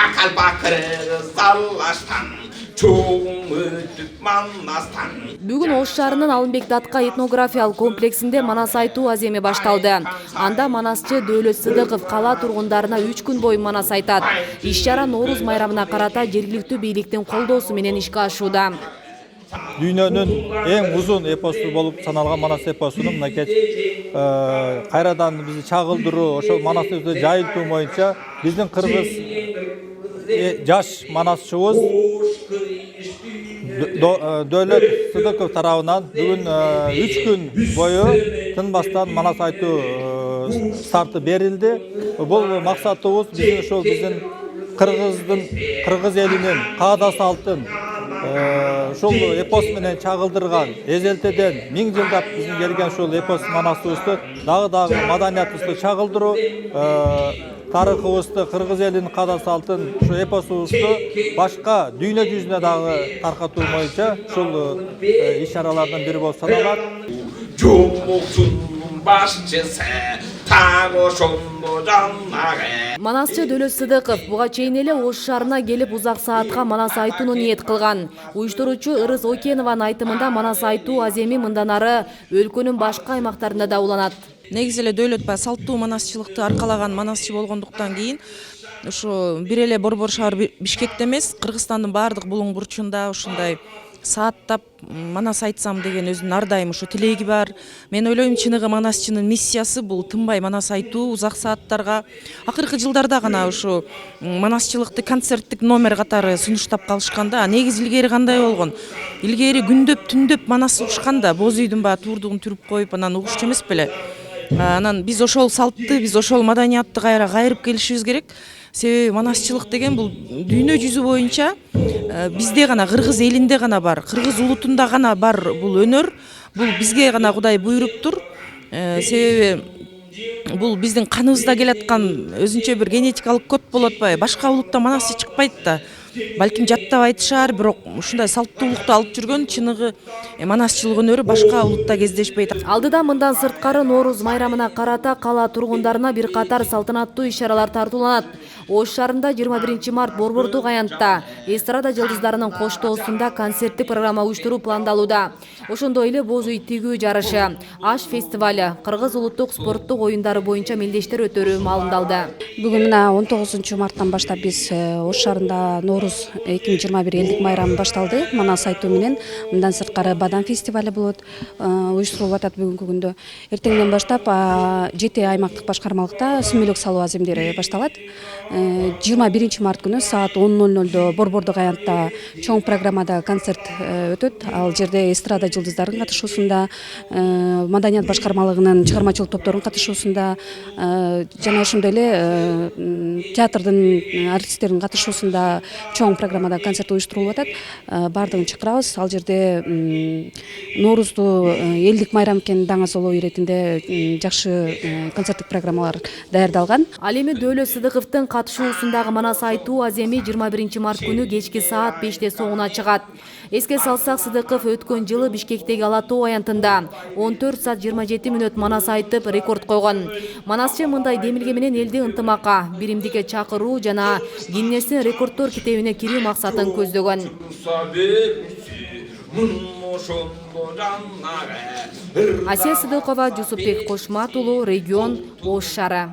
Ақалпақ қырғыз алаштан, чоғым өтіп Манастан. Бүгін Ош шаарынын Алымбек Датка этнографиялык комплексинде Манас айтуу аземи башталды. Анда манасчы Дөөлөт Сыдыков кала тургундарына 3 күн бою манас айтат. Иш-чара Нооруз майрамына карата жергиликтүү бийликтин колдоосу менен ишке ашууда. Дүйнөнүн эң узун эпосу болуп саналган Манас эпосунун мына кеч кайрадан бизди чагылдыруу, ошол манасыбызды жайылтуу боюнча биздин кыргыз жаш манасчыбыз Дөөлөт Сыдыков тарабынан бүгүн 3 күн бою тынбастан манас айтуу старты берилди. Бул максатыбыз биздин кыргыз элинин каада салтын ушул эпос менен чагылдырган эзелтеден 1000 жылдап биздин келген ушул эпос манасыбызды дагы маданиятыбызды чагылдыруу, тарыхыбызды, кыргыз элинин каада салтын, ушу эпосубузду башка дүйнө жүзүнө дагы таркатуу боюнча ушул иш-чаралардын бири болуп саналат. Жумуктун башчысы так ошондо жаннагы. Манасчы Дөөлөт Сыдыков буга чейин эле Ош шаарына келип узак саатка манас айтууну ниет кылган. Уюштуруучу Ырыс Окенованын айтымында манас айтуу аземи мындан ары өлкөнүн башка аймактарында да уланат. Негизи эле Дөөлөт баягы салттуу манасчылыкты аркалаган манасчы болгондуктан кийин ушу бир эле Борбор шаар Бишкекте эмес, Кыргызстандын баардык булуң бурчунда ушундай сааттап манас айтсам деген өзүнүн ар дайым ушу тилеги бар. Мен ойлойм, чыныгы манасчынын миссиясы бул тынбай манас айтуу, узак сааттарга. Акыркы жылдарда гана ушу манасчылыкты концерттик номер катары сунуштап калышканда, негизи илгери кандай болгон? Илгери күндөп түндөп манас угушканда, боз үйдүн баягы турдугун түрүп коюп анан угушчу эмес беле. Анан биз ошол салтты, биз ошол маданиятты кайра кайрып келишибиз керек. Себеби манасчылык деген бул дүйнө жүзү боюнча бизде гана, кыргыз элинде гана бар, кыргыз улутунда гана бар бул өнөр. Бул бизге гана Кудай буйруптур. Себеби бул биздин каныбызда келаткан өзүнчө бир генетикалык код болуп атпайбы? Башка улутта манасчы чыкпайт да. Балким жаттап айтышар, бирок ушундай салттуулукту алып жүргөн чыныгы манасчылык өнөрү башка улутта кездешпейт. Алдыда мындан сырткары Нооруз майрамына карата кала тургундарына бир катар салтанаттуу иш-чаралар тартууланат. Ош шаарында 21 март борбордук аянтта эстрада жылдыздарынын коштоосунда концерттик программа уюштуруу пландалууда. Ошондой эле боз үй тигүү жарышы, аш фестиваль, кыргыз улуттук спорттук оюндары боюнча мелдештер өтөрү маалымдалды. Бүгүн мына 19 марттан баштап биз Ош шаарында Нооруз 2021 элдик майрамы башталды. Манас айтуу менен мындан сырткары Бадан фестивали болот, уюштурулуп атат бүгүнкү күндө. Эртеңден баштап 7 аймактык башкармалыкта сүмөлөк салуу аземдери башталат. 21 март күнү саат 10:00 борбордук аянтта чоң программада концерт өтөт. Ал жерде эстрада жылдыздарынын катышуусунда, маданият башкармалыгынын чыгармачылык топторунун катышуусунда жана ошондой эле театрдын артисттеринин катышуусунда чоң программада концерт уюштурулуп атат. Бардыгын чакырабыз. Ал жерде Ноорузду элдик майрам экенин даңазолоо иретинде жакшы концерттик программалар даярдалган. Ал эми Дөөлөт Сыдыковдун катышуусундагы манас айтуу аземи 21 март күнү кечки саат 5-те соңуна чыгат. Эске салсак, Сыдыков өткөн жылы Бишкектеги Ала Тоо аянтында 14 саат 27 мүнөт манас айтып рекорд койгон. Манасчы мындай демилге менен элди ынтымакка, биримдикке чакыруу жана Гиннестин рекорддор китебине кирүү максатын көздөгөн. Асия Сыдыкова, Жусупбек Кошмат уулу, Регион, Ош шаары.